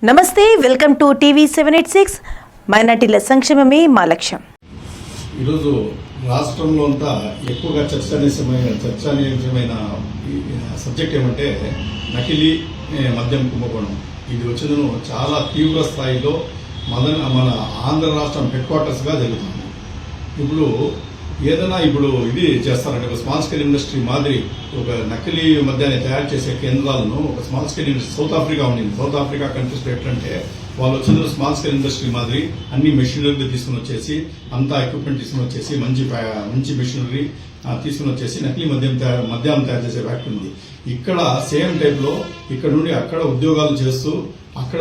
నమస్తే, welcome to TV 786. మైనార్టీల సంక్షేమమే మా లక్ష్యం. ఈరోజు రాష్ట్రంలో అంతా ఎక్కువగా చర్చనీయమైన సబ్జెక్ట్ ఏమంటే నకిలీ మద్యం కుంభకోణం. ఇది వచ్చిందను చాలా తీవ్ర స్థాయిలో మన ఆంధ్ర రాష్ట్రం హెడ్ క్వార్టర్స్గా జరుగుతుంది. ఇప్పుడు ఇది చేస్తారంటే ఒక స్మాల్ స్కేల్ ఇండస్ట్రీ మాదిరి ఒక నకిలీ మద్యాన్ని తయారు చేసే కేంద్రాలను ఒక small scale industry south Africa ఉండింది. సౌత్ ఆఫ్రికా కంట్రీస్ ఎట్లంటే వాళ్ళు వచ్చిన స్మాల్ స్కేల్ ఇండస్ట్రీ మాదిరి అన్ని మెషినరీ తీసుకుని వచ్చేసి అంతా ఎక్విప్మెంట్ తీసుకుని వచ్చేసి మంచి మెషినరీ తీసుకుని వచ్చేసి నకిలీ మద్యం తయారు చేసే ఫ్యాక్టరీ ఉంది. ఇక్కడ సేమ్ టైప్ లో ఇక్కడ నుండి అక్కడ ఉద్యోగాలు చేస్తూ అక్కడ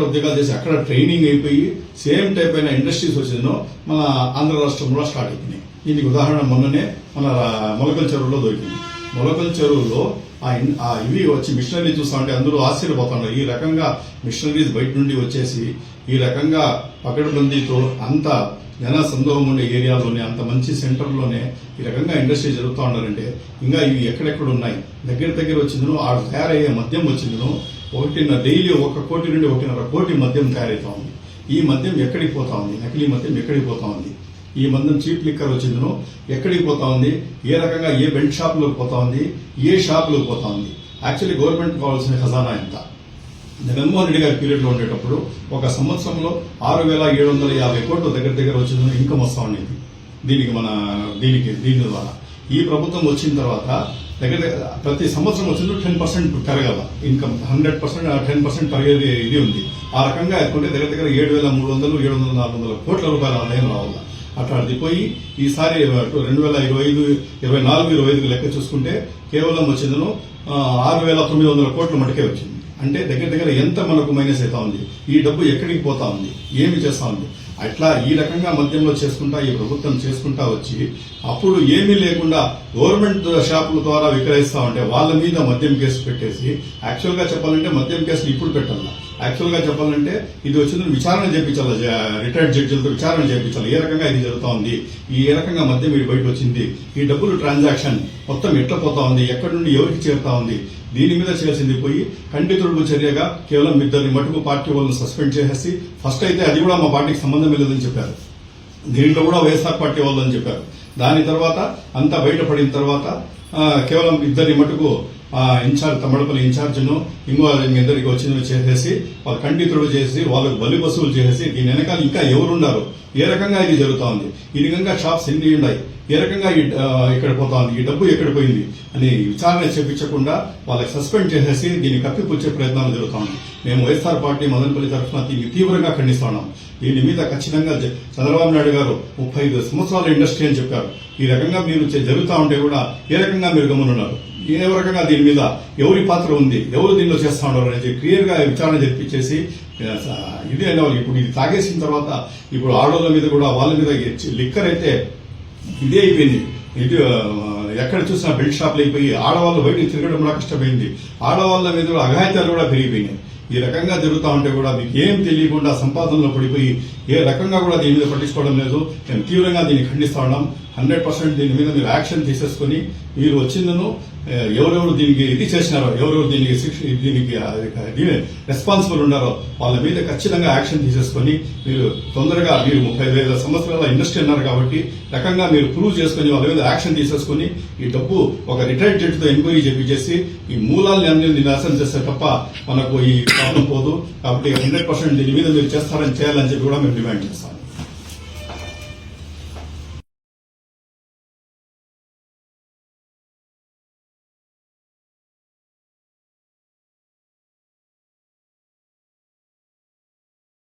ట్రైనింగ్ అయిపోయి సేమ్ టైప్ అయిన ఇండస్ట్రీస్ వచ్చిందో మన ఆంధ్ర రాష్ట్రంలో స్టార్ట్ అయిపోయినాయి. దీనికి ఉదాహరణ మొన్ననే మన మొలకల చెరువులో దొరికింది. మొలకల చెరువులో ఇవి వచ్చి మిషనరీ చూస్తా ఉంటే అందరూ ఆశ్చర్యపోతున్నారు. ఈ రకంగా మిషనరీస్ బయట నుండి వచ్చేసి ఈ రకంగా పకడ్బందీతో అంత జన సందోహం ఉండే ఏరియాలోనే అంత మంచి సెంటర్లోనే ఈ రకంగా ఇండస్ట్రీ జరుగుతూ ఉన్నారంటే ఇంకా ఇవి ఎక్కడెక్కడ ఉన్నాయి. దగ్గర వచ్చిందనో ఆ తయారయ్యే మద్యం వచ్చిందనో డైలీ 1 కోటి నుండి 1.5 కోటి మద్యం తయారవుతా ఉంది. ఈ మద్యం ఎక్కడికి పోతా ఉంది? నకిలీ మద్యం ఎక్కడికి పోతా ఉంది? ఈ మందం చీప్ లిక్కర్ వచ్చిందనో ఎక్కడికి పోతా ఉంది? ఏ రకంగా ఏ బెల్ట్ షాప్లోకి పోతా ఉంది? ఏ షాప్లోకి పోతా ఉంది? యాక్చువల్లీ గవర్నమెంట్ కావాల్సిన ఖజానా ఎంత? జగన్మోహన్ రెడ్డి గారి పీరియడ్ లో ఉండేటప్పుడు ఒక సంవత్సరంలో 6,750 కోట్లు దగ్గర వచ్చిందని ఇన్కమ్ వస్తా ఉండేది దీని ద్వారా. ఈ ప్రభుత్వం వచ్చిన తర్వాత దగ్గర ప్రతి సంవత్సరం వచ్చిందో 10% పెరగల ఇన్కమ్, 100% 10% పెరిగేది ఇది ఉంది. ఆ రకంగా ఎత్తుకుంటే దగ్గర 7,300 700-400 కోట్ల రూపాయల ఆదాయం రావాలి. అట్లాంటిది పోయి ఈసారి 2024-25 లెక్క చూసుకుంటే కేవలం వచ్చిందను 6,900 కోట్ల మటుకే వచ్చింది. అంటే దగ్గర ఎంత మనకు మైనస్ అవుతా ఉంది? ఈ డబ్బు ఎక్కడికి పోతా ఉంది? ఏమి చేస్తా ఉంది? అట్లా ఈ రకంగా మద్యంలో చేసుకుంటా ఈ ప్రభుత్వం చేసుకుంటా వచ్చి అప్పుడు ఏమీ లేకుండా గవర్నమెంట్ షాపుల ద్వారా విక్రయిస్తా ఉంటే వాళ్ళ మీద మద్యం కేసు పెట్టేసి యాక్చువల్ గా చెప్పాలంటే మద్యం కేసులు ఇప్పుడు పెట్టాల. యాక్చువల్ గా చెప్పాలంటే ఇది వచ్చింది విచారణ చేయించాలి, రిటైర్డ్ జడ్జిలతో విచారణ చేయించాలి. ఏ రకంగా ఇది జరుగుతా ఉంది, ఏ రకంగా మద్యం ఇది బయట వచ్చింది, ఈ డబ్బులు ట్రాన్సాక్షన్ మొత్తం ఎట్లా పోతా ఉంది, ఎక్కడి నుండి ఎవరికి చేరుతా ఉంది, దీని మీద చేయాల్సింది పోయి ఖండితుడు చర్యగా కేవలం 2 మటుకు పార్టీ వాళ్ళని సస్పెండ్ చేసేసి ఫస్ట్ అయితే అది కూడా మా పార్టీకి సంబంధం లేదని చెప్పారు. దీంట్లో కూడా వైఎస్ఆర్ పార్టీ వాళ్ళని చెప్పారు. దాని తర్వాత అంతా బయటపడిన తర్వాత కేవలం 2 మటుకు ఇన్ఛార్జ్ తమ్మడపల్లి ఇన్ఛార్జ్ను ఇంకో 2 వచ్చిన చేసేసి వాళ్ళు ఖండితుడు చేసి వాళ్ళకు బలి వసూలు చేసేసి దీని వెనకాల ఇంకా ఎవరున్నారు, ఏ రకంగా ఇది జరుగుతా ఉంది, ఈ రకంగా షాప్స్ ఎన్ని ఉన్నాయి, ఏ రకంగా ఇక్కడ పోతా ఉంది, ఈ డబ్బు ఎక్కడ పోయింది అని విచారణ చేపించకుండా వాళ్ళకి సస్పెండ్ చేసేసి దీన్ని కప్పిపుచ్చే ప్రయత్నాలు జరుగుతా ఉన్నాయి. మేము వైఎస్ఆర్ పార్టీ మదనపల్లి తరఫున దీన్ని తీవ్రంగా ఖండిస్తున్నాం. దీని మీద ఖచ్చితంగా చంద్రబాబు నాయుడు గారు 35 సంవత్సరాల ఇండస్ట్రీ అని చెప్పారు. ఈ రకంగా మీరు జరుగుతూ ఉంటే కూడా ఏ రకంగా మీరు గమనున్నారు, ఏ రకంగా దీని మీద ఎవరి పాత్ర ఉంది, ఎవరు దీనిలో చేస్తా ఉన్నారు అనేది క్లియర్ గా విచారణ జరిపించేసి ఇది అనేవాళ్ళు. ఇప్పుడు ఇది తాగేసిన తర్వాత ఇప్పుడు ఆడోళ్ళ మీద కూడా వాళ్ళ మీద లిక్కర్ అయితే ఇదే అయిపోయింది. ఇది ఎక్కడ చూసినా బెల్ట్ షాప్లు అయిపోయి ఆడవాళ్ళు బయటకు తిరగడం కూడా కష్టమైంది. ఆడవాళ్ళ మీద కూడా అఘాయిత్యాలు కూడా పెరిగిపోయినాయి. ఈ రకంగా జరుగుతూ ఉంటే కూడా మీకు ఏం తెలియకుండా సంపాదనలో పడిపోయి ఏ రకంగా కూడా దీని మీద పట్టించుకోవడం లేదు. మేము తీవ్రంగా దీన్ని ఖండిస్తా ఉన్నాం. 100% దీని మీద మీరు యాక్షన్ తీసేసుకుని మీరు వచ్చిందను ఎవరెవరు దీనికి ఇది చేసినారో, ఎవరెవరు దీనికి రెస్పాన్సిబుల్ ఉన్నారో వాళ్ళ మీద ఖచ్చితంగా యాక్షన్ తీసేసుకుని మీరు తొందరగా మీరు 35 సంవత్సరాల ఇండస్ట్రీ అన్నారు కాబట్టి రకంగా మీరు ప్రూవ్ చేసుకుని వాళ్ళ మీద యాక్షన్ తీసేసుకుని ఈ డబ్బు ఒక రిటైర్డ్ జడ్జితో ఎంక్వైరీ చేపించేసి ఈ మూలాల్ని అన్ని నాశనం చేస్తే తప్ప మనకు ఈ ప్రాబ్లం పోదు. కాబట్టి 100% దీని మీద మీరు చేయాలని చెప్పి కూడా మేము డిమాండ్ చేస్తాం.